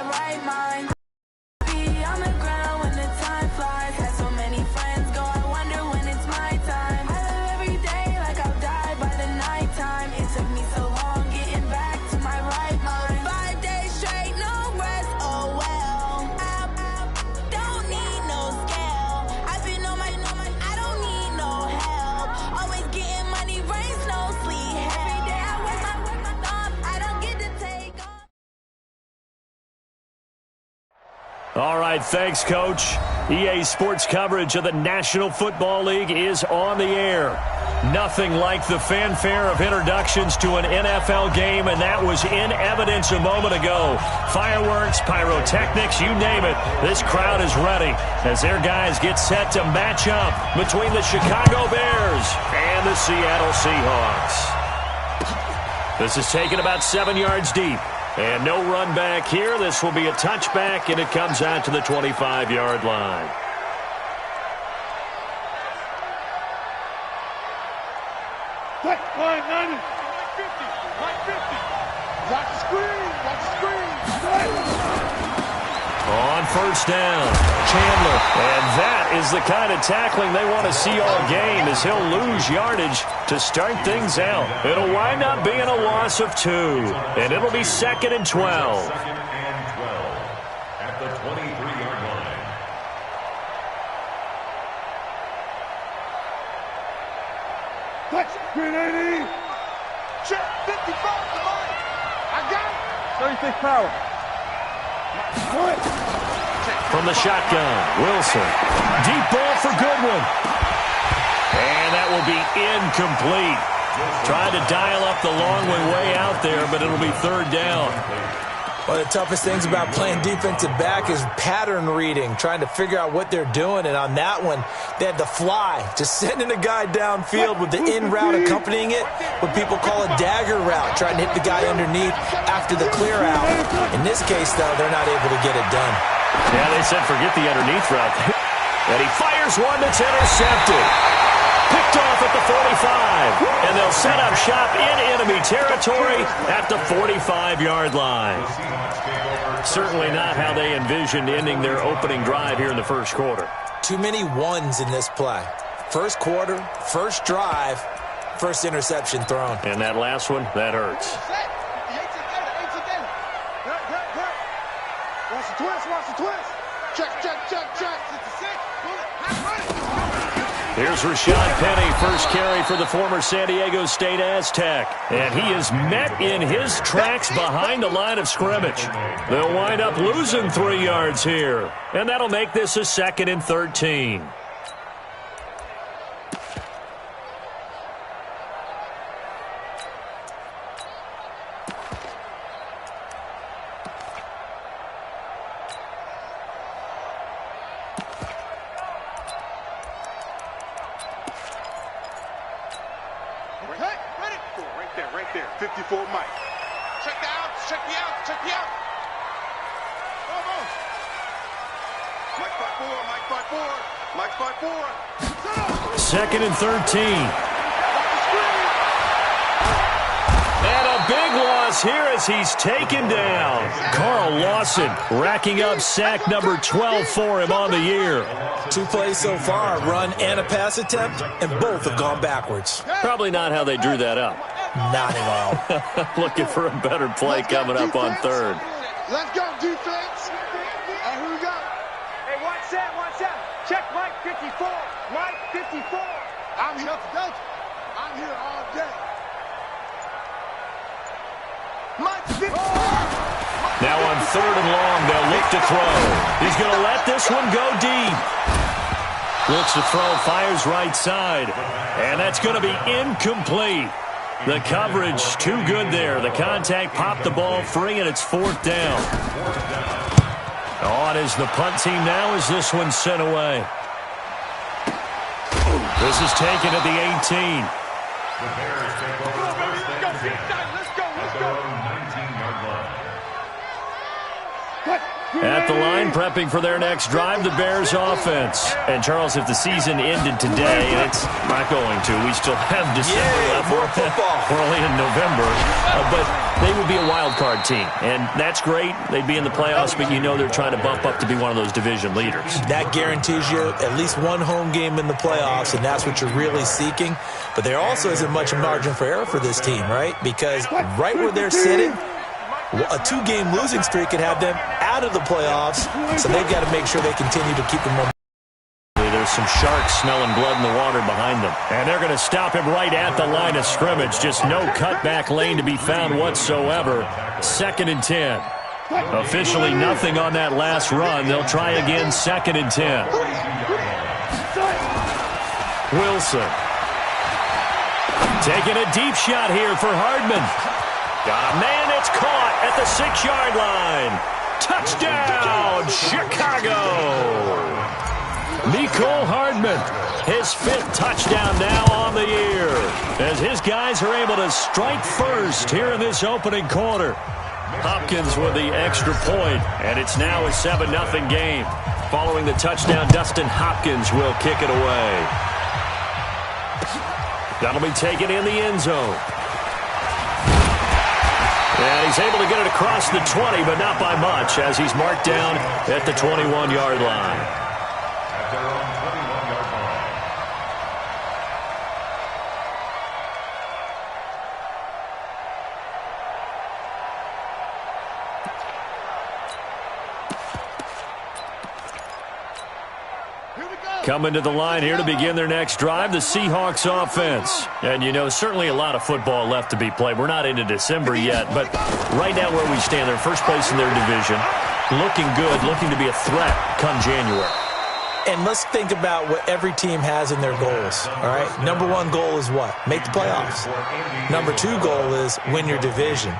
right mind. Be on the ground when the time flies. Had so many friends go, I wonder when it's my time. I live every day like I'll die by the nighttime. It took me so long getting back to my right mind. 5 days straight, no rest, oh well. I don't need no scale. I've been on my, I don't need no help. Always getting money, rains, no sleep. Every day I work my thumb, I don't get to take off. All right, thanks, Coach. EA Sports coverage of the National Football League is on the air. Nothing like the fanfare of introductions to an NFL game, and that was in evidence a moment ago. Fireworks, pyrotechnics, you name it. This crowd is ready as their guys get set to match up between the Chicago Bears and the Seattle Seahawks. This is taken about 7 yards deep. And no run back here. This will be a touchback, and it comes out to the 25-yard line. Line 90. Line 50. Line 50. Watch the screen. Watch the screen. On first down, Chandler. And that is the kind of tackling they want to see all game, as he'll lose yardage to start things out. It'll wind up being a loss of 2, and it'll be 2nd and 12. At the 23-yard line. Touch. Green 80. Check. 55 to mine. I got it. 36 power. From the shotgun, Wilson. Deep ball for Goodwin. And that will be incomplete. Trying to dial up the long way out there, but it'll be 3rd down. One of the toughest things about playing defensive back is pattern reading, trying to figure out what they're doing. And on that one, they had the fly, just sending a guy downfield with the in route accompanying it, what people call a dagger route, trying to hit the guy underneath after the clear out. In this case, though, they're not able to get it done. Yeah, they said forget the underneath route. And he fires one that's intercepted. Picked off at the 45. And they'll set up shop in enemy territory at the 45-yard line. Certainly not how they envisioned ending their opening drive here in the first quarter. Too many ones in this play. First quarter, first drive, first interception thrown. And that last one, that hurts. Watch the twist. Watch the twist. Check. It's a 6. Here's Rashad Penny, first carry for the former San Diego State Aztec. And he is met in his tracks behind the line of scrimmage. They'll wind up losing 3 yards here. And that'll make this a 2nd and 13. Right there. 54 Mike. Check the outs. Check the outs. Check the outs. Almost. Mike 5-4. 2nd and 13. And a big loss here as he's taken down. Carl Lawson racking up sack number 12 for him on the year. 2 plays so far, run and a pass attempt, and both have gone backwards. Probably not how they drew that up. Not at all. Looking for a better play coming up on 3rd. Let's go, defense. And who we got? Hey, watch that. Check Mike 54. Mike 54. I'm here for Delta. I'm here all day. Mike 54. Now on 3rd and long, they'll look to throw. He's going to let this one go deep. Looks to throw, fires right side. And that's going to be incomplete. The coverage too good there. The contact popped the ball free, and it's 4th down. On is the punt team now as this one's sent away. This is taken at the 18. The Bears take over first and 10. Let's go. At their own 19-yard line. What? At the line, prepping for their next drive, the Bears offense. And, Charles, if the season ended today, and it's not going to, we still have December left. More football. We're only in November. But they would be a wild card team. And that's great. They'd be in the playoffs, but you know they're trying to bump up to be one of those division leaders. That guarantees you at least one home game in the playoffs, and that's what you're really seeking. But there also isn't much margin for error for this team, right? Because right where they're sitting, a two-game losing streak could have them out of the playoffs, so they've got to make sure they continue to keep them on. There's some sharks smelling blood in the water behind them. And they're going to stop him right at the line of scrimmage. Just no cutback lane to be found whatsoever. 2nd and 10. Officially nothing on that last run. They'll try again, 2nd and 10. Wilson. Taking a deep shot here for Hardman. Got a man, it's caught at the 6-yard line. Touchdown, Chicago. Mecole Hardman, his 5th touchdown now on the year, as his guys are able to strike first here in this opening quarter. Hopkins with the extra point, and it's now a 7-0 game. Following the touchdown, Dustin Hopkins will kick it away. That'll be taken in the end zone. And he's able to get it across the 20, but not by much, as he's marked down at the 21-yard line. At their own 21-yard line. Coming to the line here to begin their next drive, the Seahawks offense. And, you know, certainly a lot of football left to be played. We're not into December yet, but right now where we stand, they're first place in their division, looking good, looking to be a threat come January. And let's think about what every team has in their goals, all right? Number 1 goal is what? Make the playoffs. Number 2 goal is win your division.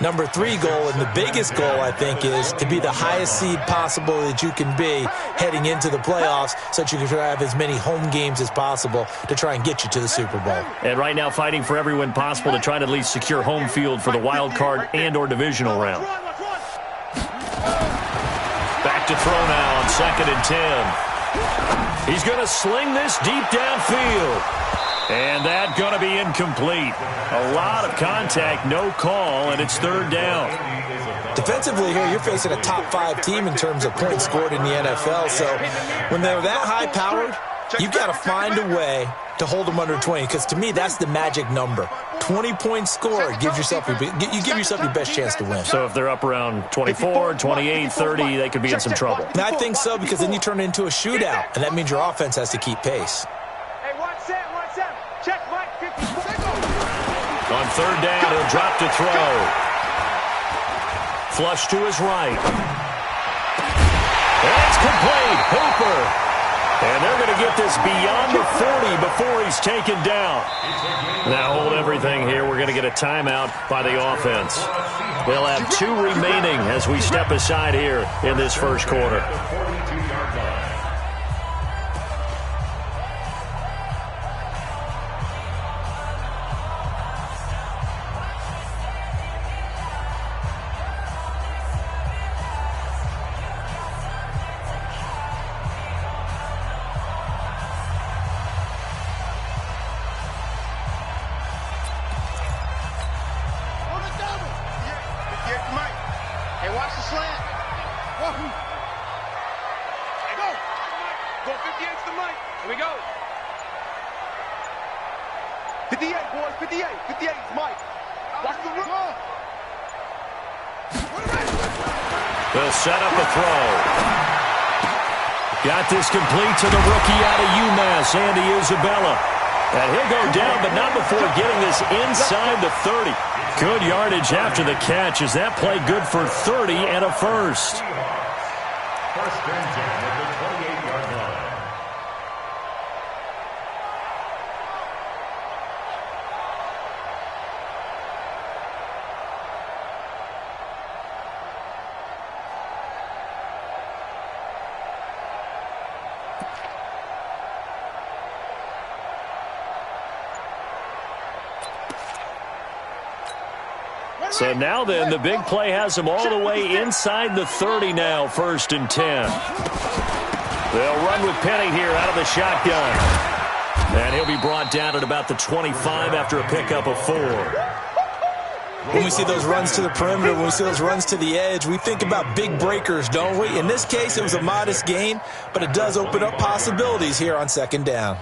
Number 3 goal, and the biggest goal, I think, is to be the highest seed possible that you can be heading into the playoffs so that you can try to have as many home games as possible to try and get you to the Super Bowl. And right now fighting for every win possible to try to at least secure home field for the wild card and or divisional round. Back to throw now on 2nd and 10. He's going to sling this deep downfield. And that's going to be incomplete. A lot of contact, no call, and it's 3rd down. Defensively here, you're facing a top 5 team in terms of points scored in the NFL. So when they're that high-powered, you've got to find a way to hold them under 20, because to me, that's the magic number. 20 points scored, you give yourself your best chance to win. So if they're up around 24, 28, 30, they could be in some trouble. And I think so, because then you turn it into a shootout, and that means your offense has to keep pace. Hey, watch that. Check Mike 54. On 3rd down, he'll drop to throw. Flush to his right. It's complete. Hooper. And they're going to get this beyond the 40 before he's taken down. Now hold everything here. We're going to get a timeout by the offense. They'll have 2 remaining as we step aside here in this first quarter. Go 58 to Mike. Here we go. 58, boys. 58. 58 is Mike. Watch the run. They'll set up a throw. Got this complete to the rookie out of UMass, Andy Isabella. And he'll go down, but not before getting this inside the 30. Good yardage after the catch. Is that play good for 30 and a first? First and 10 at the 28-yard line. So now then, the big play has them all the way inside the 30 now, 1st and 10. They'll run with Penny here out of the shotgun. And he'll be brought down at about the 25 after a pickup of 4. When we see those runs to the perimeter, when we see those runs to the edge, we think about big breakers, don't we? In this case, it was a modest gain, but it does open up possibilities here on 2nd down.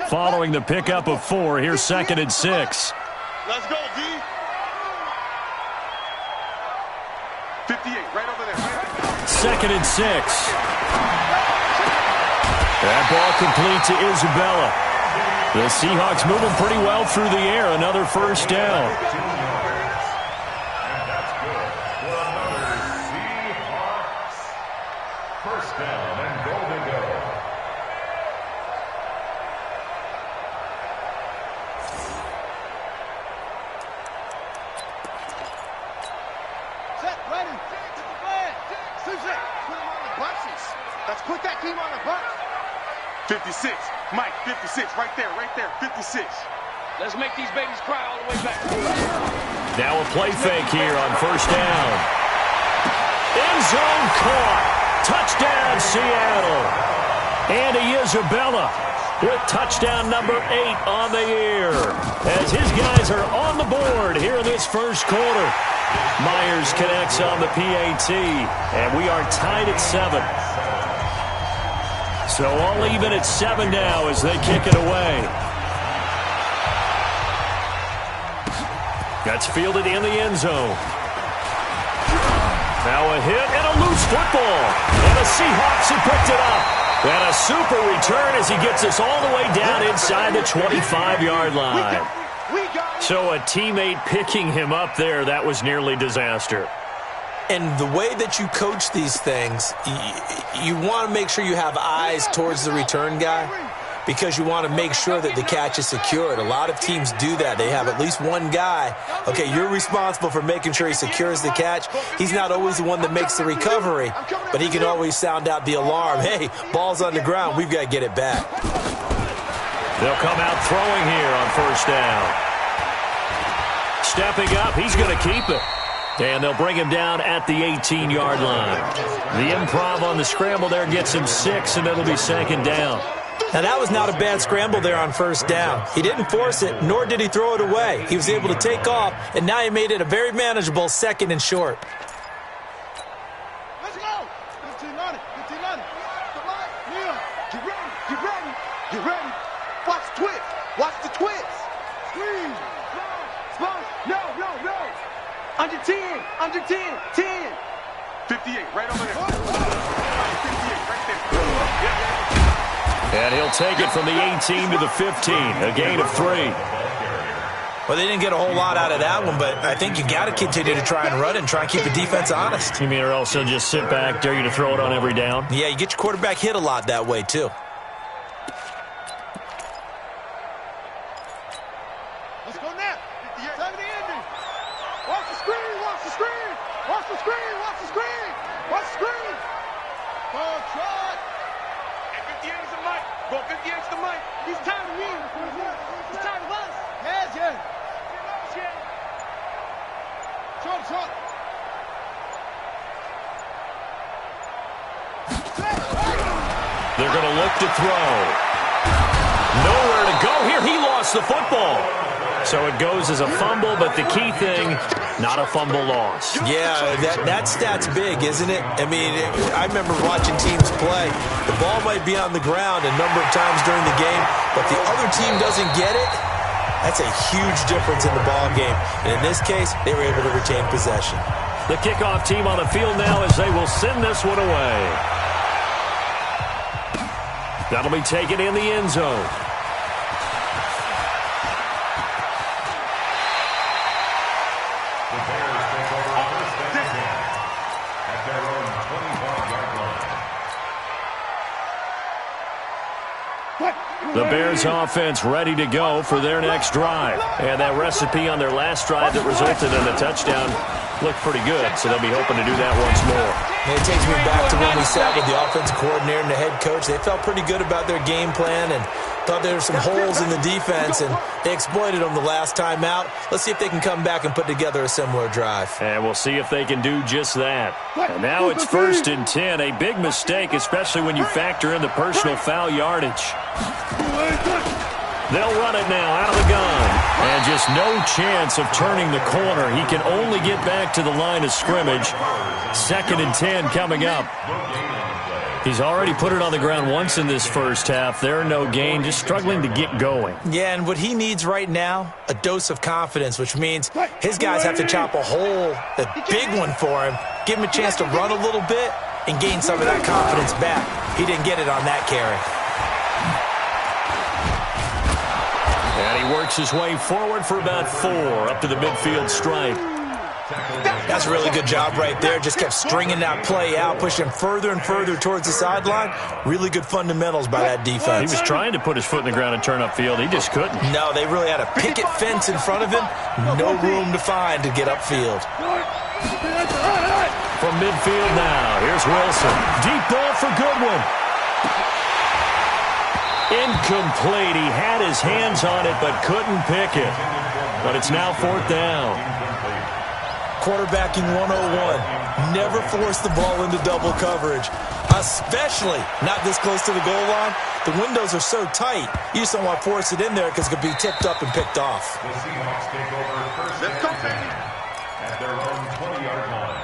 Following the pickup of 4, here's 2nd and 6. Let's go, D. 58, right over there. 2nd and 6. That ball complete to Isabella. The Seahawks moving pretty well through the air. Another 1st down. And that's good for another Seahawks 1st down and goal to go. Set, ready. Get the flag. Susan, put him on the bunches. Let's put that team on the bunch. 56. Mike, 56. Right there, 56. Let's make these babies cry all the way back. Now a play fake here on 1st down. End zone caught. Touchdown, Seattle. Andy Isabella with touchdown number 8 on the year. As his guys are on the board here in this 1st quarter. Myers connects on the PAT, and we are tied at 7. So all even at 7 now as they kick it away. That's fielded in the end zone. Now a hit and a loose football. And the Seahawks have picked it up. And a super return as he gets us all the way down inside the 25-yard line. So a teammate picking him up there, that was nearly disaster. And the way that you coach these things, you want to make sure you have eyes towards the return guy because you want to make sure that the catch is secured. A lot of teams do that. They have at least one guy. Okay, you're responsible for making sure he secures the catch. He's not always the one that makes the recovery, but he can always sound out the alarm. Hey, ball's on the ground. We've got to get it back. They'll come out throwing here on 1st down. Stepping up, he's going to keep it. And they'll bring him down at the 18-yard line. The improv on the scramble there gets him 6, and it'll be 2nd down. Now, that was not a bad scramble there on 1st down. He didn't force it, nor did he throw it away. He was able to take off, and now he made it a very manageable 2nd and short. Let's go. 15 on it. 15 on it. Come on. Yeah. Get ready. Get ready. Get ready. Watch the twist. Watch the twist. Squeeze. Splash. No. Under 10. Under 10. 10. 58. Right over there. 58. Right there. And he'll take it from the 18 to the 15. A gain of 3. Well, they didn't get a whole lot out of that one, but I think you got to continue to try and run and try and keep the defense honest. You mean or else they'll just sit back, dare you to throw it on every down? Yeah, you get your quarterback hit a lot that way, too. Let's go now. 70 ending. Watch the screen. Watch the screen. Watch the screen. Watch the screen. Watch the screen. Ball shot. And 58 is the mic. Go 58 is the mic. He's tired of me. He's tired of us. Yes. Short. They're going to look to throw. Nowhere to go here. He lost the football. So it goes as a fumble, but the key thing, not a fumble loss. Yeah, that stat's big, isn't it? I mean, I remember watching teams play. The ball might be on the ground a number of times during the game, but the other team doesn't get it. That's a huge difference in the ball game. And in this case, they were able to retain possession. The kickoff team on the field now as they will send this one away. That'll be taken in the end zone. The Bears offense ready to go for their next drive. And that recipe on their last drive that resulted in a touchdown looked pretty good, so they'll be hoping to do that once more. And it takes me back to when we sat with the offensive coordinator and the head coach. They felt pretty good about their game plan and thought there were some holes in the defense, and they exploited them the last time out. Let's see if they can come back and put together a similar drive. And we'll see if they can do just that. And now it's 1st and 10. A big mistake, especially when you factor in the personal foul yardage. They'll run it now out of the gun. And just no chance of turning the corner. He can only get back to the line of scrimmage. 2nd and 10 coming up. He's already put it on the ground once in this first half. There, no gain, just struggling to get going. Yeah, and what he needs right now, a dose of confidence, which means his guys have to chop a hole, a big one for him, give him a chance to run a little bit and gain some of that confidence back. He didn't get it on that carry. And he works his way forward for about 4 up to the midfield stripe. That's a really good job right there. Just kept stringing that play out, pushing further and further towards the sideline. Really good fundamentals by that defense. He was trying to put his foot in the ground and turn upfield. He just couldn't. No, they really had a picket fence in front of him. No room to find to get upfield. From midfield now, here's Wilson. Deep ball for Goodwin. Incomplete. He had his hands on it but couldn't pick it. But it's now 4th down. Quarterbacking 101. Never force the ball into double coverage, especially not this close to the goal line. The windows are so tight, you just don't want to force it in there because it could be tipped up and picked off. The Seahawks take over 1st and 10 at their own 20-yard line.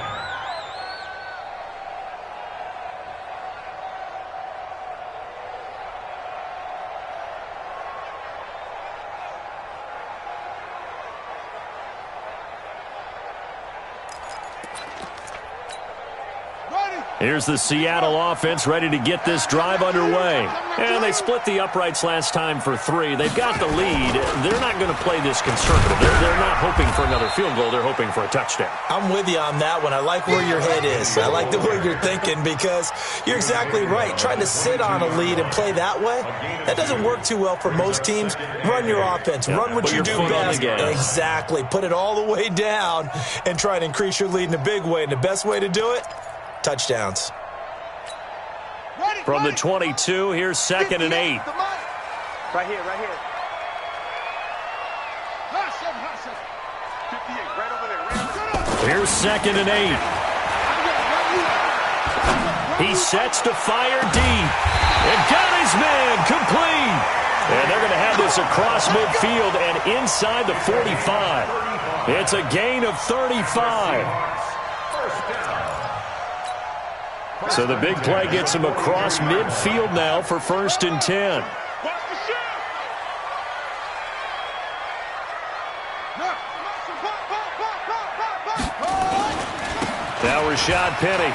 Here's the Seattle offense ready to get this drive underway. And they split the uprights last time for 3. They've got the lead. They're not going to play this conservative. They're not hoping for another field goal. They're hoping for a touchdown. I'm with you on that one. I like where your head is. I like the way you're thinking because you're exactly right. Trying to sit on a lead and play that way, that doesn't work too well for most teams. Run your offense. Run what you do best. Exactly. Put it all the way down and try to increase your lead in a big way. And the best way to do it, touchdowns. From the 22, here's 2nd and 8. Right here, right here. 58, right over there, right over there. Here's 2nd and 8. He sets to fire deep. And got his man complete. And they're going to have this across midfield and inside the 45. It's a gain of 35. So the big play gets him across midfield now for 1st and 10. Now Rashad Penny.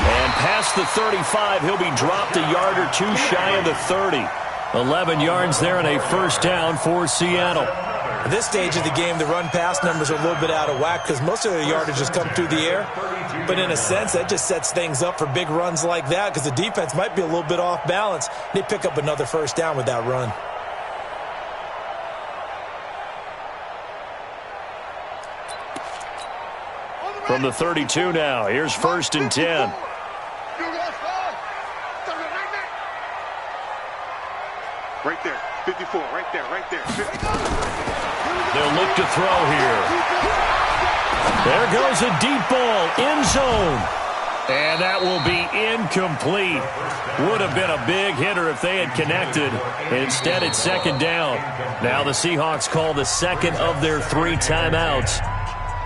And past the 35, he'll be dropped a yard or 2 shy of the 30. 11 yards there and a 1st down for Seattle. At this stage of the game, the run-pass numbers are a little bit out of whack because most of their yardage has come through the air. But in a sense, that just sets things up for big runs like that because the defense might be a little bit off balance. They pick up another 1st down with that run. From the 32 now, here's 1st and 10. Right there, 54, right there, right there. They'll look to throw here. There goes a deep ball, end zone. And that will be incomplete. Would have been a big hitter if they had connected. Instead, it's 2nd down. Now the Seahawks call the 2nd of their 3 timeouts.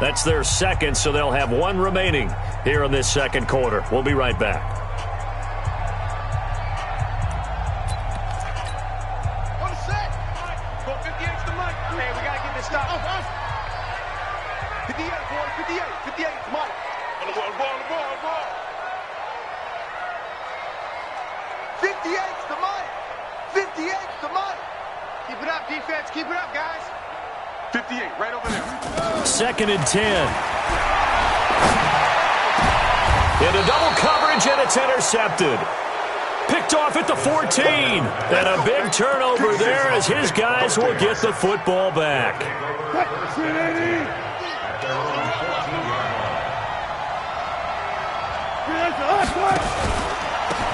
That's their 2nd, so they'll have 1 remaining here in this 2nd quarter. We'll be right back. Keep it up, guys. 58, right over there. 2nd and 10. Into double coverage, and it's intercepted. Picked off at the 14. And a big turnover there as his guys will get the football back.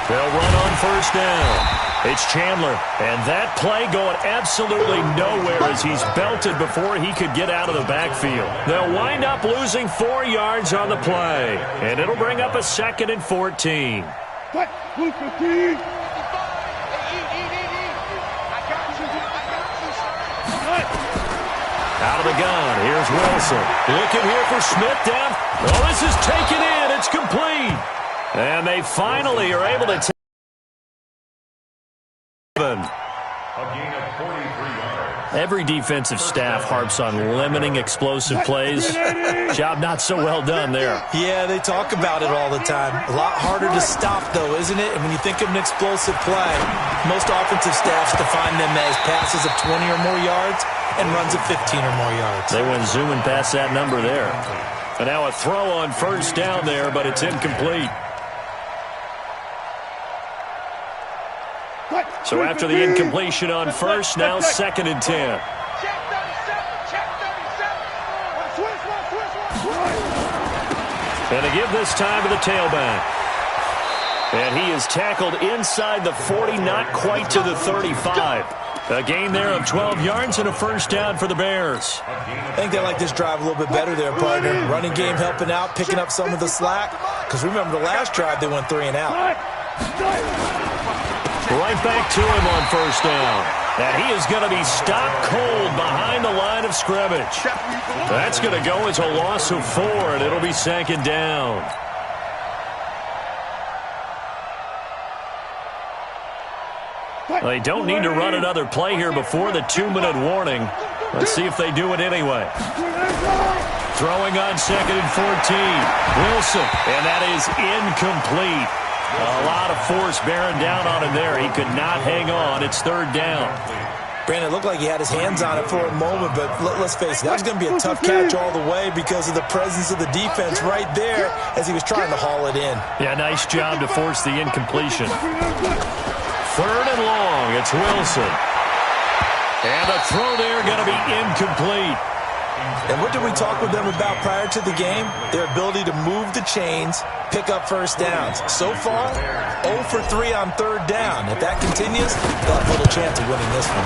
They'll run on first down. It's Chandler, and that play going absolutely nowhere as he's belted before he could get out of the backfield. They'll wind up losing 4 yards on the play, and it'll bring up a 2nd and 14. Out of the gun, here's Wilson. Looking here for Smith down. Oh, this is taken in. It's complete. And they finally are able to take Every defensive staff harps on limiting explosive plays. Job not so well done there. Yeah, they talk about it all the time. A lot harder to stop, though, isn't it? And when you think of an explosive play, most offensive staffs define them as passes of 20 or more yards and runs of 15 or more yards. They went zooming past that number there. And now a throw on first down there, but it's incomplete. So after the incompletion on first, now 2nd and 10. Check 37. And they give this time to the tailback. And he is tackled inside the 40, not quite to the 35. A gain there of 12 yards and a first down for the Bears. I think they like this drive a little bit better there, partner. Running game helping out, picking up some of the slack. Because remember the last drive, they went 3 and out. Right back to him on first down. And he is going to be stopped cold behind the line of scrimmage. That's going to go as a loss of 4, and it'll be 2nd down. They don't need to run another play here before the 2-minute warning. Let's see if they do it anyway. Throwing on 2nd and 14. Wilson, and that is incomplete. A lot of force bearing down on him there. He could not hang on. It's 3rd down. Brandon, it looked like he had his hands on it for a moment, but let's face it, that was going to be a tough catch all the way because of the presence of the defense right there as he was trying to haul it in. Yeah, nice job to force the incompletion. 3rd and long. It's Wilson. And the throw there going to be incomplete. And what did we talk with them about prior to the game? Their ability to move the chains, pick up first downs. So far, 0 for 3 on 3rd down. If that continues, they'll have little chance of winning this one.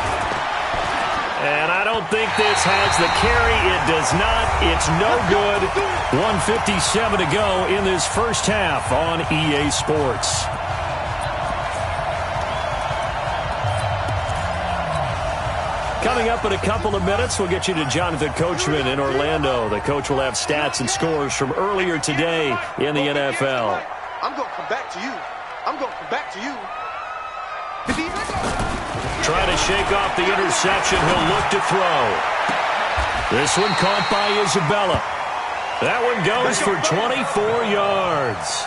And I don't think this has the carry. It does not. It's no good. 1:57 to go in this first half on EA Sports. Coming up in a couple of minutes, we'll get you to Jonathan Coachman in Orlando. The coach will have stats and scores from earlier today in the NFL. I'm going to come back to you. I'm going to come back to you. Trying to shake off the interception. He'll look to throw. This one caught by Isabella. That one goes for 24 yards.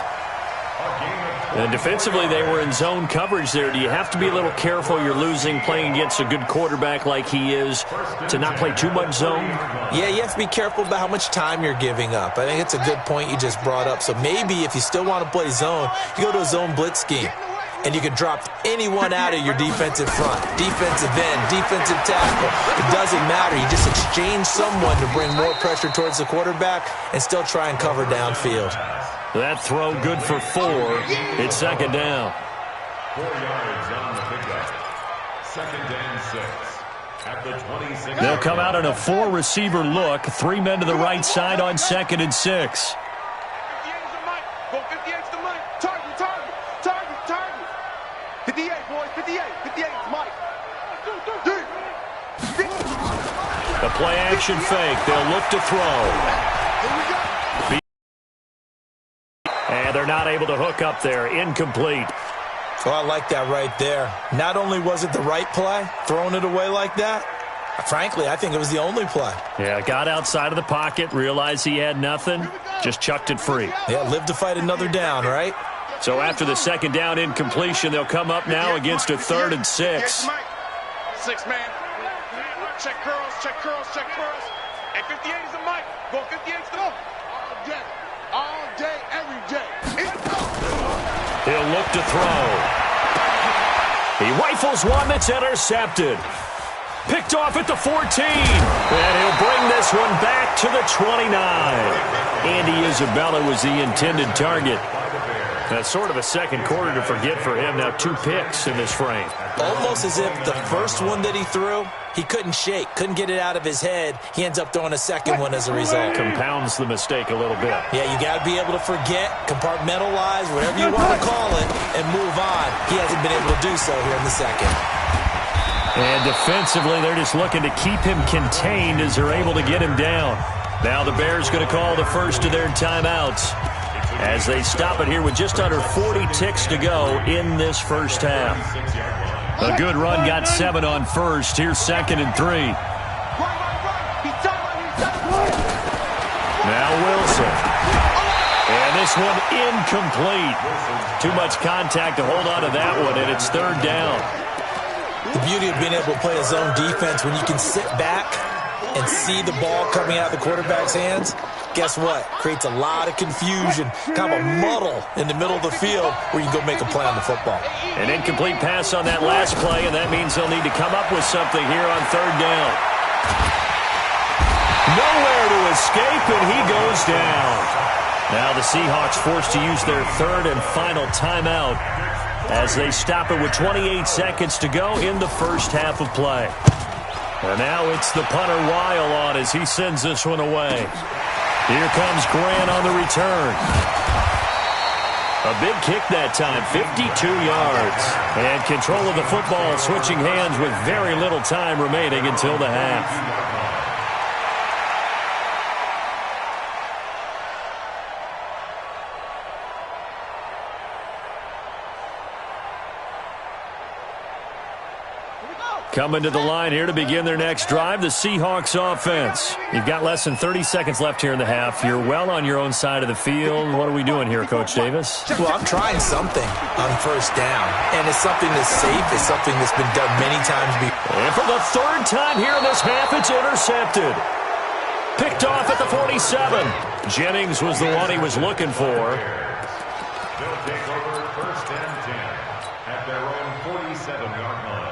And defensively, they were in zone coverage there. Do you have to be a little careful? You're losing, playing against a good quarterback like he is, to not play too much zone? Yeah, you have to be careful about how much time you're giving up. I think it's a good point you just brought up. So maybe if you still want to play zone, you go to a zone blitz scheme. And you can drop anyone out of your defensive front, defensive end, defensive tackle. It doesn't matter. You just exchange someone to bring more pressure towards the quarterback and still try and cover downfield. That throw good for 4. It's 2nd down. 4 yards on the pickup. 2nd and 6. At the 26. They'll come out in a 4-receiver look. 3 men to the right side on 2nd and 6. 58, boys, 58. 58, it's Mike. A play-action fake. They'll look to throw. And they're not able to hook up there. Incomplete. Oh, I like that right there. Not only was it the right play, throwing it away like that, frankly, I think it was the only play. Yeah, got outside of the pocket, realized he had nothing, just chucked it free. Yeah, live to fight another down, right? So after the 2nd down incompletion, they'll come up now against a 3rd and 6. 6 man. Check curls, check curls, check curls. And 58 is the mic. Go 58 is the All day, every day. He'll look to throw. He rifles one that's intercepted. Picked off at the 14. And he'll bring this one back to the 29. Andy Isabella was the intended target. That's sort of a second quarter to forget for him. Now 2 picks in this frame. Almost as if the first one that he threw, he couldn't shake, couldn't get it out of his head. He ends up throwing a second one as a result. Compounds the mistake a little bit. Yeah, you got to be able to forget, compartmentalize, whatever you want to call it, and move on. He hasn't been able to do so here in the second. And defensively, they're just looking to keep him contained as they're able to get him down. Now the Bears going to call the first of their timeouts as they stop it here with just under 40 ticks to go in this first half. A good run, got 7 on first. Here's 2nd and 3. Now Wilson. And this one incomplete. Too much contact to hold on to that one, and it's 3rd down. The beauty of being able to play a zone defense when you can sit back and see the ball coming out of the quarterback's hands, guess what? Creates a lot of confusion, kind of a muddle in the middle of the field where you can go make a play on the football. An incomplete pass on that last play, and that means they'll need to come up with something here on 3rd down. Nowhere to escape, and he goes down. Now the Seahawks forced to use their 3rd and final timeout as they stop it with 28 seconds to go in the first half of play. And now it's the punter Weil on as he sends this one away. Here comes Grant on the return. A big kick that time, 52 yards. And control of the football switching hands with very little time remaining until the half. Coming to the line here to begin their next drive, the Seahawks offense. You've got less than 30 seconds left here in the half. You're well on your own side of the field. What are we doing here, Coach Davis? Well, I'm trying something on 1st down, and it's something that's safe. It's something that's been done many times before. And for the 3rd time here in this half, it's intercepted. Picked off at the 47. Jennings was the one he was looking for. They'll take over 1st and 10 at their own 47-yard line.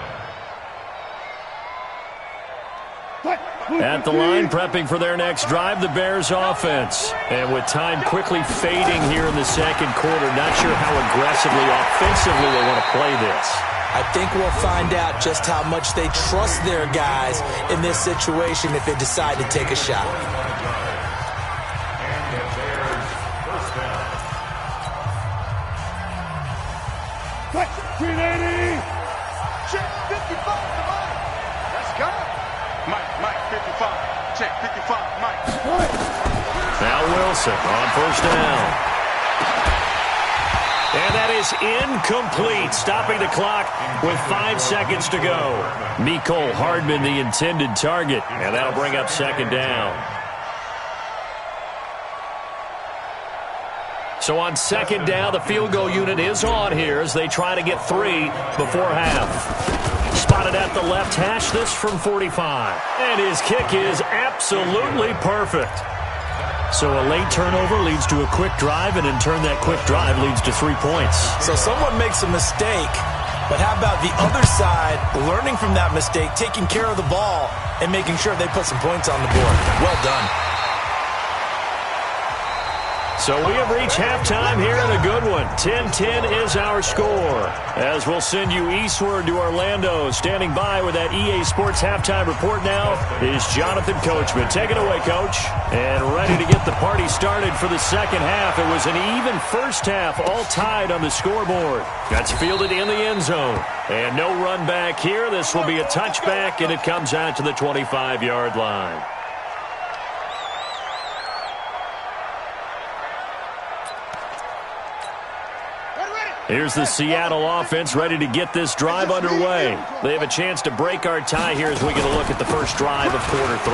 At the line, prepping for their next drive, the Bears offense. And with time quickly fading here in the second quarter, not sure how aggressively, offensively they want to play this. I think we'll find out just how much they trust their guys in this situation if they decide to take a shot. And the Bears first down. 380. Check 55 to Mike. Let's go. Mike, 55. Check 55, Mike. Now Wilson on 1st down. And that is incomplete, stopping the clock with 5 seconds to go. Mecole Hardman, the intended target, and that'll bring up 2nd down. So on 2nd down, the field goal unit is on here as they try to get 3 before half. Spotted at the left hash, this from 45. And his kick is absolutely perfect. So a late turnover leads to a quick drive, and in turn that quick drive leads to 3 points. So someone makes a mistake, but how about the other side learning from that mistake, taking care of the ball, and making sure they put some points on the board? Well done. So we have reached halftime here in a good one. 10-10 is our score. As we'll send you eastward to Orlando. Standing by with that EA Sports halftime report now is Jonathan Coachman. Take it away, Coach. And ready to get the party started for the second half. It was an even first half, all tied on the scoreboard. That's fielded in the end zone. And no run back here. This will be a touchback, and it comes out to the 25-yard line. Here's the Seattle offense ready to get this drive underway. They have a chance to break our tie here as we get a look at the first drive of quarter 3.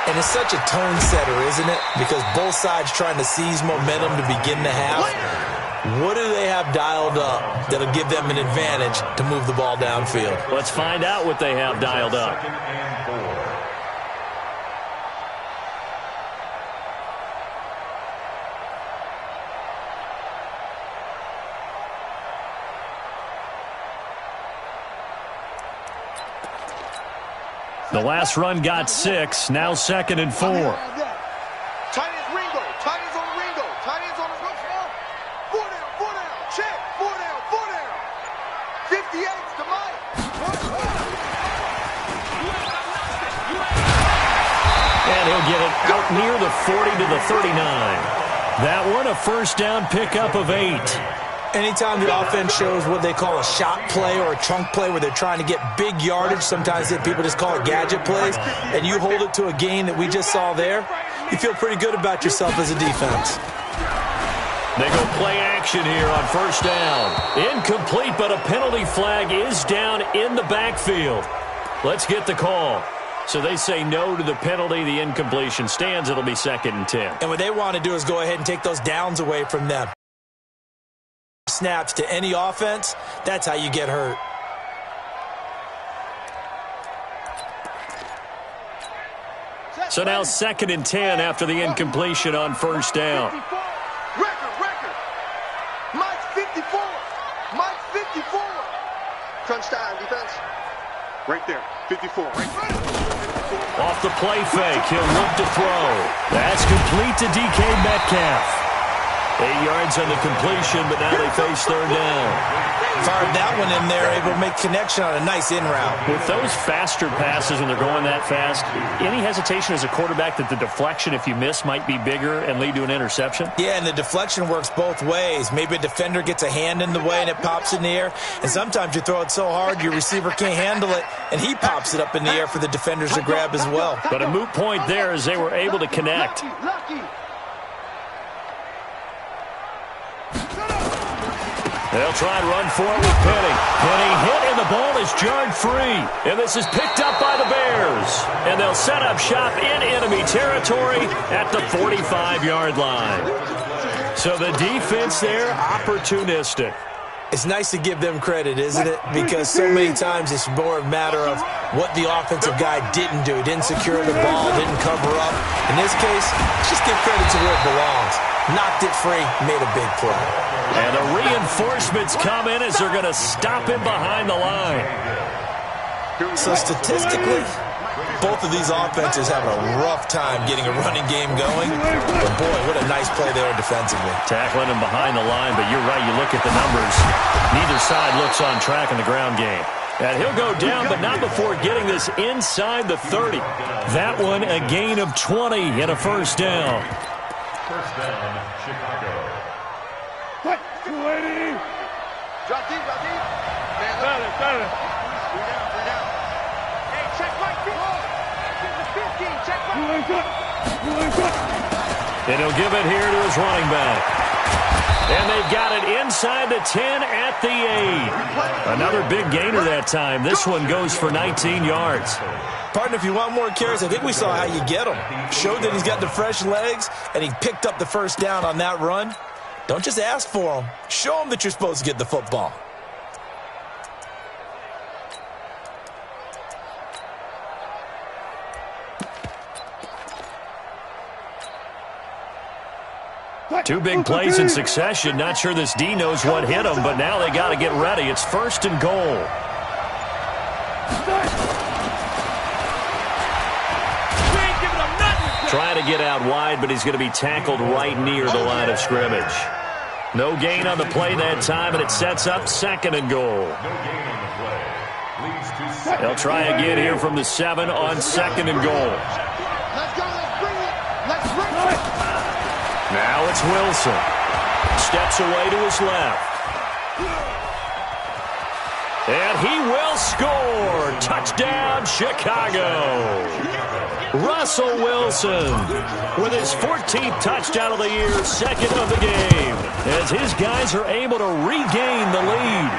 And it's such a tone setter, isn't it? Because both sides trying to seize momentum to begin the half. What do they have dialed up that'll give them an advantage to move the ball downfield? Let's find out what they have dialed up. 2nd and 4. The last run got 6, now 2nd and 4. Tight ends Ringo. Tight ends on Ringo. Tight ends on the 40. 58's the mic. And he'll get it out near the 40 to the 39. That one, a first down pickup of 8. Anytime the offense shows what they call a shot play or a chunk play where they're trying to get big yardage, sometimes people just call it gadget plays, and you hold it to a gain that we just saw there, you feel pretty good about yourself as a defense. They go play action here on first down. Incomplete, but a penalty flag is down in the backfield. Let's get the call. So they say no to the penalty. The incompletion stands. It'll be 2nd and 10. And what they want to do is go ahead and take those downs away from them. Snaps to any offense, that's how you get hurt. So now 2nd and 10 after the incompletion on first down. Record. Mike's 54. Mike's 54. Crunch time, defense. Right there, 54. Right. Off the play fake, he'll look to throw. That's complete to DK Metcalf. 8 yards on the completion, but now they face third down. Fired that one in there, able to make connection on a nice in route. With those faster passes when they're going that fast, any hesitation as a quarterback that the deflection, if you miss, might be bigger and lead to an interception? Yeah, and the deflection works both ways. Maybe a defender gets a hand in the way and it pops in the air, and sometimes you throw it so hard your receiver can't handle it, and he pops it up in the air for the defenders to grab as well. But a moot point there as they were able to connect. Lucky. They'll try and run for it with Penny. Penny hit, and the ball is jarred free. And this is picked up by the Bears. And they'll set up shop in enemy territory at the 45-yard line. So the defense there, opportunistic. It's nice to give them credit, isn't it? Because so many times it's more a matter of what the offensive guy didn't do. He didn't secure the ball, didn't cover up. In this case, just give credit to where it belongs. Knocked it free, made a big play. And the reinforcements come in as they're going to stop him behind the line. So statistically, both of these offenses having a rough time getting a running game going. But boy, what a nice play there defensively. Tackling him behind the line, but you're right, you look at the numbers. Neither side looks on track in the ground game. And he'll go down, but not before getting this inside the 30. That one, a gain of 20 and a first down. First down, Chicago. What? 280. Drop deep. Man, got it. Three down. Hey, check Mike. Get the 15. Check Mike. And he'll give it here to his running back. And they've got it inside the 10 at the 8. Another big gainer that time. This one goes for 19 yards. Partner, if you want more carries, I think we saw how you get him. Showed that he's got the fresh legs, and he picked up the first down on that run. Don't just ask for him. Show him that you're supposed to get the football. Two big plays in succession. Not sure this D knows what hit him, but now they got to get ready. It's 1st and goal. Trying to get out wide, but he's going to be tackled right near the line of scrimmage. No gain on the play that time, and it sets up 2nd and goal. They'll try again here from the 7 on 2nd and goal. Let's go. Let's bring it. Now it's Wilson. Steps away to his left. And he will score. Touchdown, Chicago. Russell Wilson with his 14th touchdown of the year, 2nd of the game, as his guys are able to regain the lead.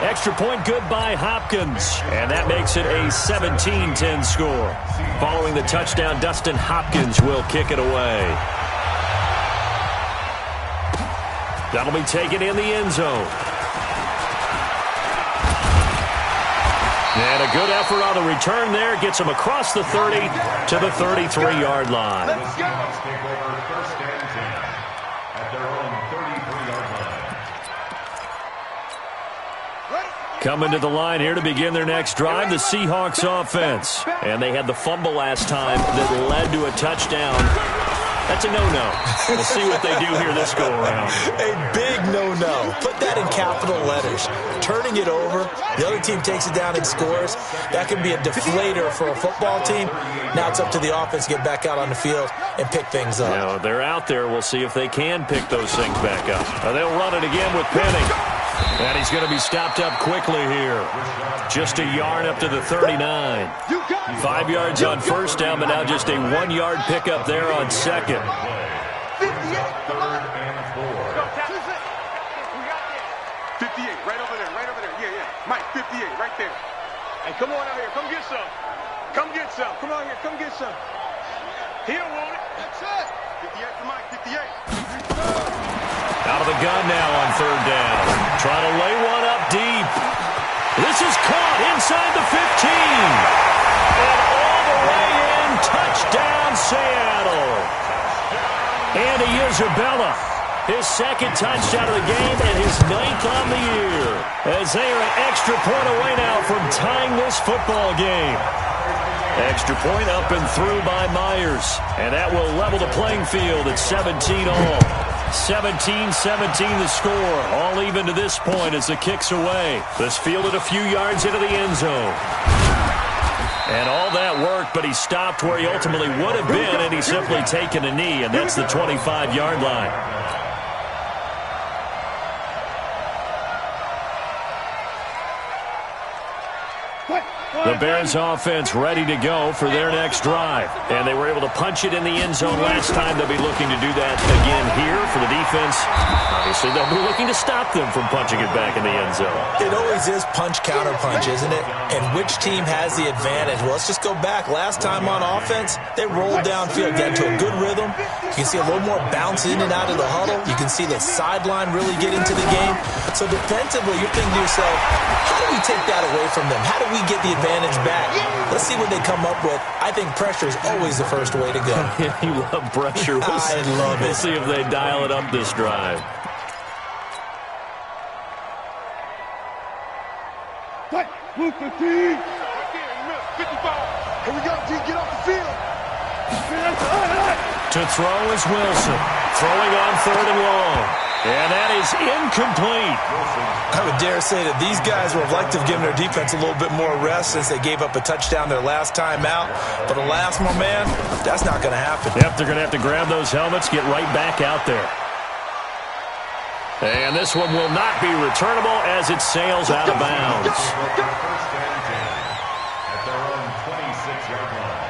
Extra point good by Hopkins, and that makes it a 17-10 score. Following the touchdown, Dustin Hopkins will kick it away. That'll be taken in the end zone. And a good effort on the return there. Gets him across the 30 to the 33-yard line. Let's go. Take over 1st and 10 at their own 33-yard line. Coming to the line here to begin their next drive, the Seahawks offense. And they had the fumble last time that led to a touchdown. That's a no-no. We'll see what they do here this go-around. A big no-no. Put that in capital letters. turning it over. The other team takes it down and scores. That can be a deflator for a football team. Now it's up to the offense to get back out on the field and pick things up. Now, they're out there. We'll see if they can pick those things back up. They'll run it again with Penny. And he's going to be stopped up quickly here. Just a yard up to the 39. 5 yards on first down, but now just a 1 yard pickup there on second. 58, right over there. Yeah. Mike, 58, right there. Hey, come on out here. Come get some. Come on here. Come get some. He don't want it. That's it. 58 for Mike, 58. Out of the gun now on third down. Trying to lay one up deep. This is caught inside the 15. And all the way in. Touchdown, Seattle. Andy Isabella. His second touchdown of the game and his 9th on the year. As they are an extra point away now from tying this football game. Extra point up and through by Myers. And that will level the playing field at 17 all. 17-17 the score. All even to this point as the kick's away. This fielded a few yards into the end zone. And all that worked, but he stopped where he ultimately would have been, and he's simply taken a knee, and that's the 25-yard line. The Bears offense ready to go for their next drive. And they were able to punch it in the end zone last time. They'll be looking to do that again here for the defense. Obviously, they'll be looking to stop them from punching it back in the end zone. It always is punch-counter-punch, isn't it? And which team has the advantage? Well, let's just go back. Last time on offense, they rolled downfield, got into a good rhythm. You can see a little more bounce in and out of the huddle. You can see the sideline really get into the game. So defensively, you're thinking to yourself, how do we take that away from them? How do we get the advantage back? Let's see what they come up with. I think pressure is always the first way to go. You love pressure. I love it. We'll see if they dial it up this drive. Move 15. Here we go, G. Get off the field. To throw is Wilson. Throwing on third and long. And that is incomplete. I would dare say that these guys would have liked to have given their defense a little bit more rest since they gave up a touchdown their last time out. But alas, my man, that's not going to happen. Yep, they're going to have to grab those helmets, get right back out there. And this one will not be returnable as it sails out of bounds. At their own 26-yard line.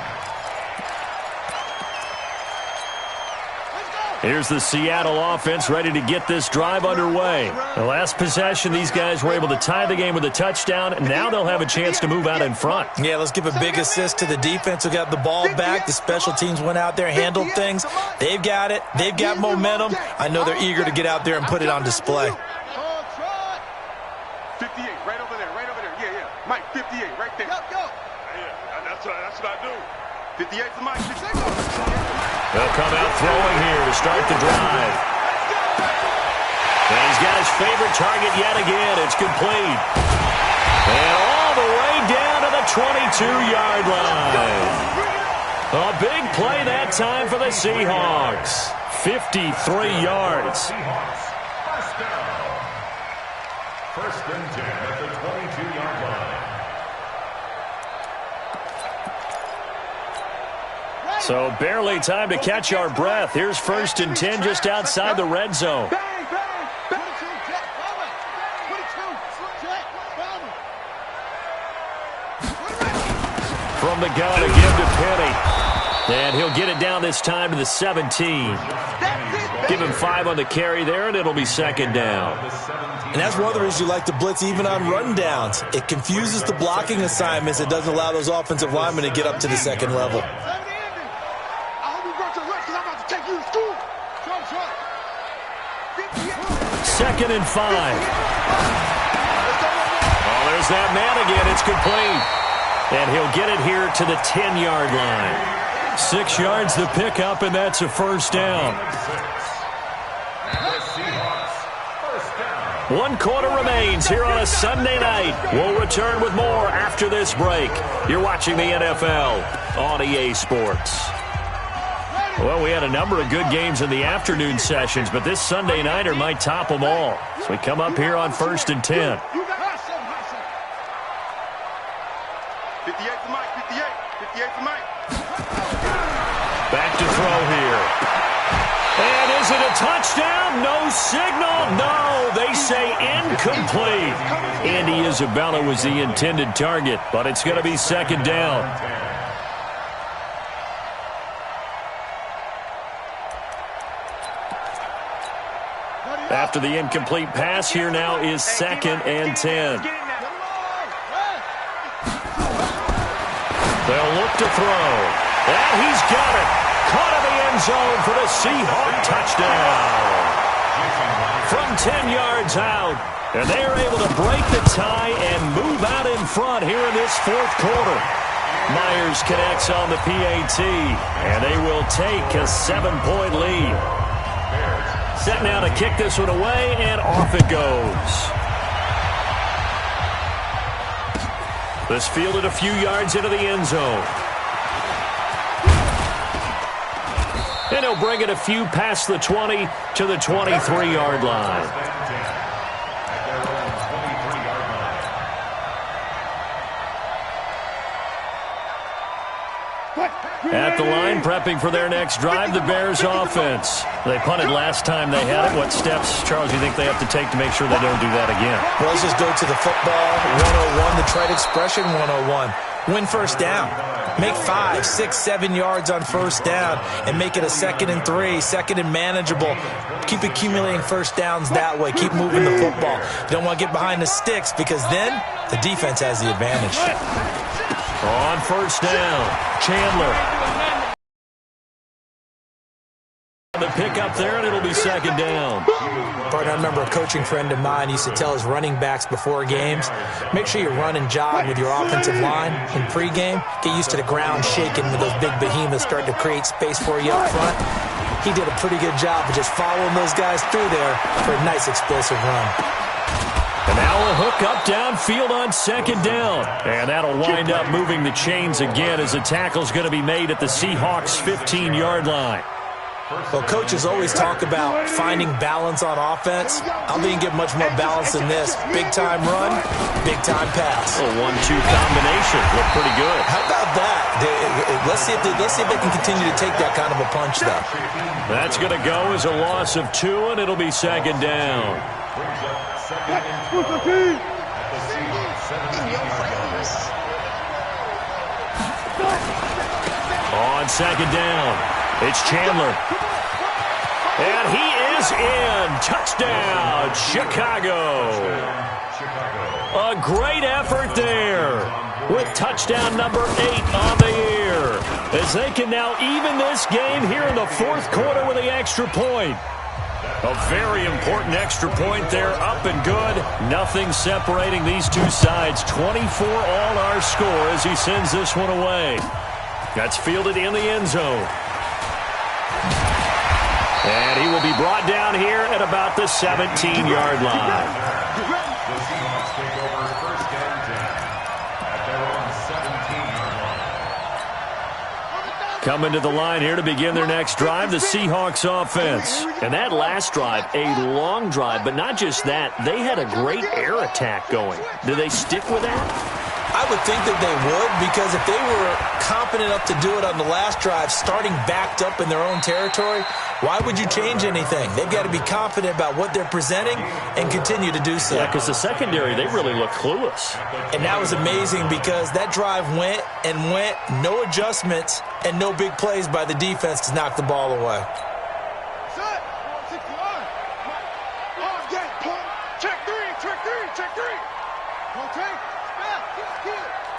Here's the Seattle offense ready to get this drive underway. The last possession, these guys were able to tie the game with a touchdown. Now they'll have a chance to move out in front. Yeah, let's give a big assist to the defense who got the ball back. The special teams went out there, handled things. They've got it. They've got momentum. I know they're eager to get out there and put it on display. 58, right over there. Yeah. Mike, 58, right there. Go. Yeah, that's what I do. 58 for Mike. They'll come out throwing here to start the drive. And he's got his favorite target yet again. It's complete. And all the way down to the 22-yard line. A big play that time for the Seahawks. 53 yards. First down. First and 10 at the 22-yard line. So barely time to catch our breath. Here's first and 10 just outside the red zone. From the gun again to Penny. And he'll get it down this time to the 17. Give him 5 on the carry there, and it'll be second down. And that's one of the reasons you like to blitz even on rundowns. It confuses the blocking assignments. It doesn't allow those offensive linemen to get up to the second level. Second and 5. Oh, there's that man again. It's complete. And he'll get it here to the 10-yard line. 6 yards the pickup, and that's a first down. 1 quarter remains here on a Sunday night. We'll return with more after this break. You're watching the NFL on EA Sports. Well, we had a number of good games in the afternoon sessions, but this Sunday nighter might top them all. So we come up here on first and 10. 58 for Mike, 58. 58 for Mike. Back to throw here. And is it a touchdown? No signal. No, they say incomplete. Andy Isabella was the intended target, but it's going to be second down. After the incomplete pass, here now is 2nd and 10. They'll look to throw. And he's got it. Caught in the end zone for the Seahawk touchdown. From 10 yards out. And they are able to break the tie and move out in front here in this 4th quarter. Myers connects on the PAT. And they will take a 7-point lead. Set now to kick this one away, and off it goes. This fielded a few yards into the end zone. And he'll bring it a few past the 20 to the 23-yard line. At the line, prepping for their next drive, the Bears offense. They punted last time they had it. What steps, Charles, do you think they have to take to make sure they don't do that again? Well, let's just go to the football 101, the trite expression 101. Win first down. Make 5, 6, 7 yards on first down and make it a 2nd and 3, 2nd and manageable. Keep accumulating first downs that way. Keep moving the football. You don't want to get behind the sticks because then the defense has the advantage. On first down, Chandler. The pick up there, and it'll be second down. Partner, I remember a coaching friend of mine used to tell his running backs before games, make sure you run and jog with your offensive line in pregame. Get used to the ground shaking with those big behemoths starting to create space for you up front. He did a pretty good job of just following those guys through there for a nice explosive run. And now a hook up downfield on second down. And that'll wind up moving the chains again as the tackle's going to be made at the Seahawks' 15-yard line. Well, coaches always talk about finding balance on offense. I don't think you get much more balance than this. Big-time run, big-time pass. A 1-2 combination. Look pretty good. How about that? Let's see if they can continue to take that kind of a punch, though. That's going to go as a loss of 2, and it'll be second down. On second down, it's Chandler. And he is in. Touchdown, Chicago. A great effort there with touchdown number 8 on the year, as they can now even this game here in the 4th quarter with the extra point. A very important extra point there, up and good. Nothing separating these two sides. 24 all our score as he sends this one away. That's fielded in the end zone. And he will be brought down here at about the 17-yard line. The Seahawks take over first and 10 at their own 17-yard line. Coming to the line here to begin their next drive, the Seahawks offense. And that last drive, a long drive, but not just that. They had a great air attack going. Do they stick with that? I would think that they would, because if they were competent enough to do it on the last drive, starting backed up in their own territory, why would you change anything? They've got to be confident about what they're presenting and continue to do so. Yeah, because the secondary, they really look clueless. And that was amazing because that drive went and went, no adjustments and no big plays by the defense to knock the ball away. Check three, check three, check three. Okay.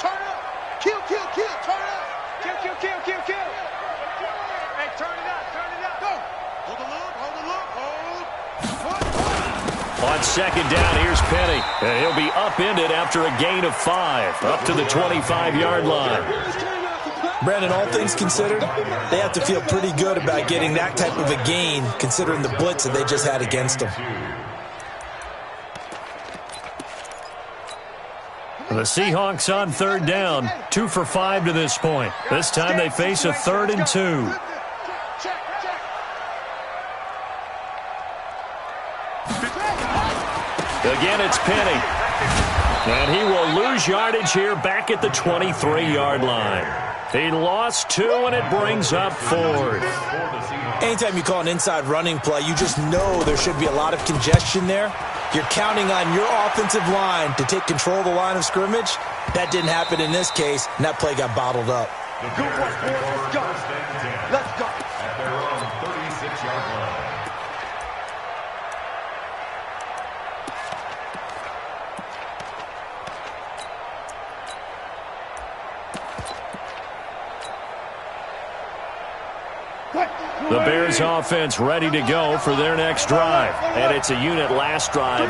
Turn up. Kill, turn up. Kill. Hey, turn it up. Go. Hold the look. On second down, here's Penny. And he'll be upended after a gain of 5, up to the 25-yard line. Brandon, all things considered, they have to feel pretty good about getting that type of a gain, considering the blitz that they just had against them. The Seahawks on third down, 2 for 5 to this point. This time they face a 3rd and 2. Again, it's Penny. And he will lose yardage here back at the 23-yard line. He lost 2, and it brings up 4th. Anytime you call an inside running play, you just know there should be a lot of congestion there. You're counting on your offensive line to take control of the line of scrimmage. That didn't happen in this case, and that play got bottled up. Good work, boys. Let's go. Let's go. At their own 36-yard line. The Bears offense ready to go for their next drive. And it's a unit last drive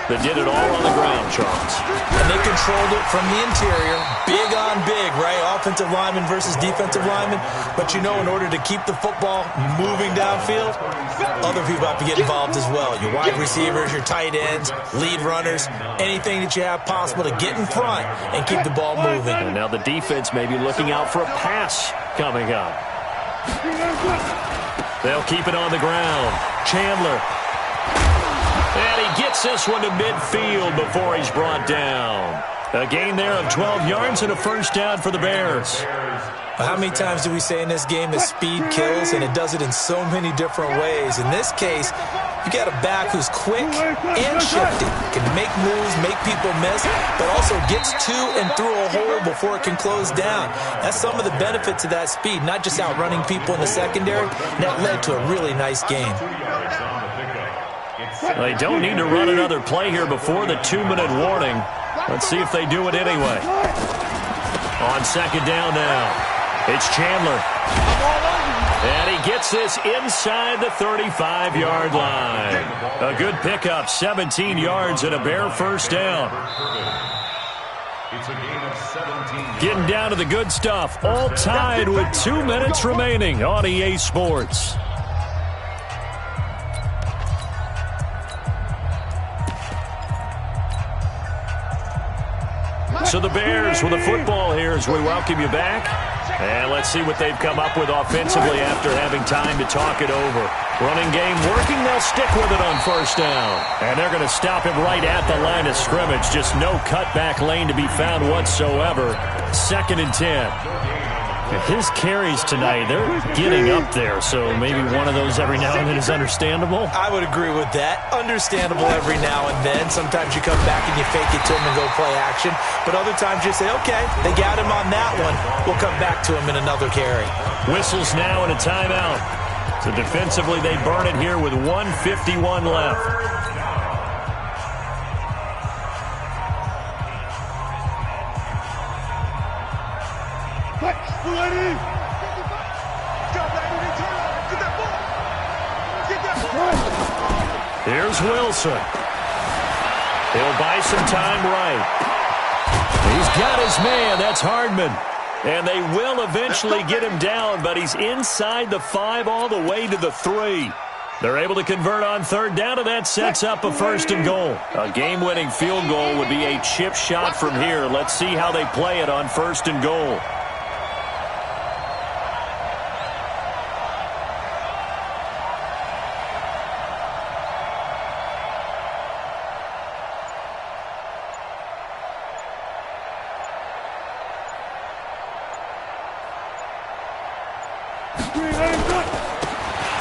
that did it all on the ground, Charles. And they controlled it from the interior. Big on big, right? Offensive lineman versus defensive lineman. But you know, in order to keep the football moving downfield, other people have to get involved as well. Your wide receivers, your tight ends, lead runners, anything that you have possible to get in front and keep the ball moving. And now the defense may be looking out for a pass coming up. They'll keep it on the ground. Chandler. And he gets this one to midfield before he's brought down. A gain there of 12 yards and a first down for the Bears. How many times do we say in this game that speed kills, and it does it in so many different ways? In this case, you got a back who's quick and shifty, can make moves, make people miss, but also gets to and through a hole before it can close down. That's some of the benefits of that speed, not just outrunning people in the secondary. That led to a really nice game. They don't need to run another play here before the 2-minute warning. Let's see if they do it anyway. On second down now. It's Chandler. And he gets this inside the 35-yard line. A good pickup, 17 yards and a Bear first down. It's a game of 17. Getting down to the good stuff. All tied with 2 minutes remaining on EA Sports. So the Bears with the football here as we welcome you back. And let's see what they've come up with offensively after having time to talk it over. Running game working. They'll stick with it on first down. And they're going to stop him right at the line of scrimmage. Just no cutback lane to be found whatsoever. 2nd and 10. His carries tonight, they're getting up there, so maybe one of those every now and then is understandable. I would agree with that. Understandable every now and then. Sometimes you come back and you fake it to him and go play action. But other times you say, okay, they got him on that one. We'll come back to him in another carry. Whistles now and a timeout. So defensively, they burn it here with 1:51 left. Here's Wilson. He'll buy some time right. He's got his man. That's Hardman. And they will eventually get him down, but he's inside the 5 all the way to the 3. They're able to convert on third down, and that sets up a 1st and goal. A game-winning field goal would be a chip shot from here. Let's see how they play it on 1st and goal.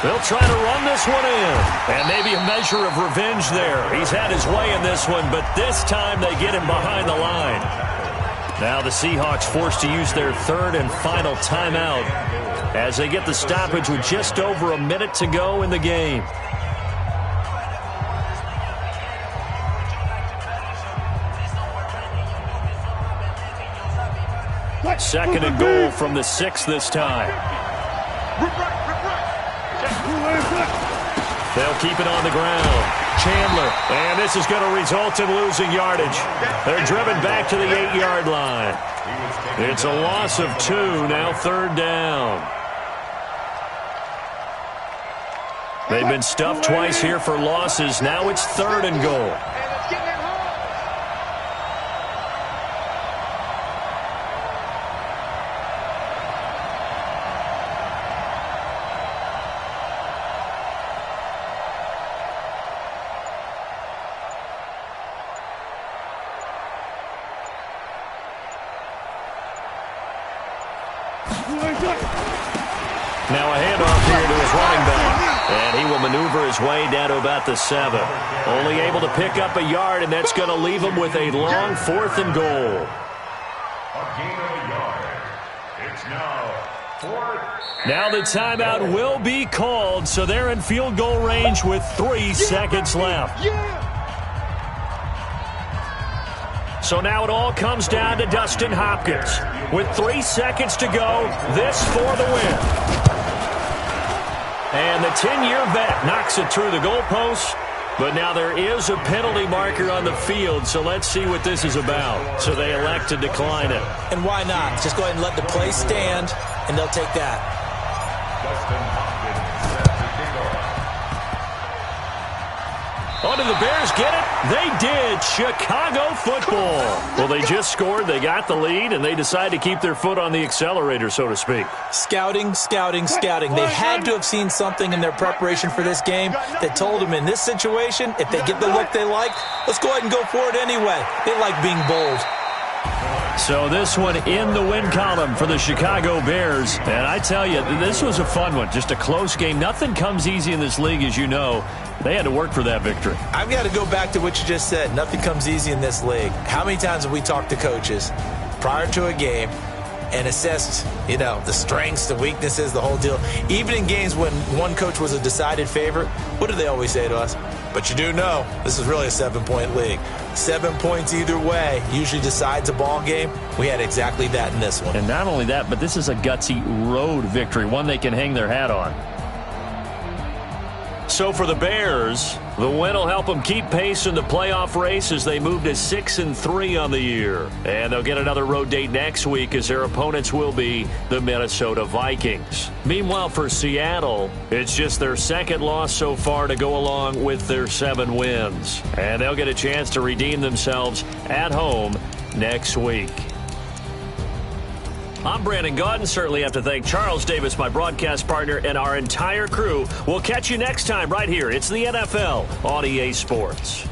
They'll try to run this one in. And maybe a measure of revenge there. He's had his way in this one, but this time they get him behind the line. Now the Seahawks forced to use their 3rd and final timeout as they get the stoppage with just over a minute to go in the game. Second and goal from the 6 this time. They'll keep it on the ground. Chandler, and this is going to result in losing yardage. They're driven back to the 8-yard line. It's a loss of 2, now 3rd down. They've been stuffed twice here for losses. Now it's 3rd and goal. Now a handoff here to his running back. And he will maneuver his way down to about the 7. Only able to pick up a yard, and that's going to leave him with a long 4th and goal. A gain of a yard. It's now 4th. Now the timeout will be called, so they're in field goal range with 3 seconds left. So now it all comes down to Dustin Hopkins. With 3 seconds to go, this for the win. And the 10-year vet knocks it through the goalpost. But now there is a penalty marker on the field, so let's see what this is about. So they elect to decline it. And why not? Just go ahead and let the play stand, and they'll take that. Dustin Hopkins set to kick off. Oh, did the Bears get it? They did. Chicago football. Well, they just scored. They got the lead, and they decided to keep their foot on the accelerator, so to speak. Scouting, scouting, scouting. They had to have seen something in their preparation for this game that told them in this situation, if they get the look they like, let's go ahead and go for it anyway. They like being bold. So this one in the win column for the Chicago Bears. And I tell you, this was a fun one. Just a close game. Nothing comes easy in this league, as you know. They had to work for that victory. I've got to go back to what you just said. Nothing comes easy in this league. How many times have we talked to coaches prior to a game and assessed, the strengths, the weaknesses, the whole deal? Even in games when one coach was a decided favorite, what do they always say to us? But you do know this is really a 7-point league. 7 points either way usually decides a ball game. We had exactly that in this one. And not only that, but this is a gutsy road victory, one they can hang their hat on. So for the Bears, the win will help them keep pace in the playoff race as they move to 6-3 on the year. And they'll get another road date next week as their opponents will be the Minnesota Vikings. Meanwhile, for Seattle, it's just their second loss so far to go along with their 7 wins. And they'll get a chance to redeem themselves at home next week. I'm Brandon Gaudin. Certainly have to thank Charles Davis, my broadcast partner, and our entire crew. We'll catch you next time right here. It's the NFL on EA Sports.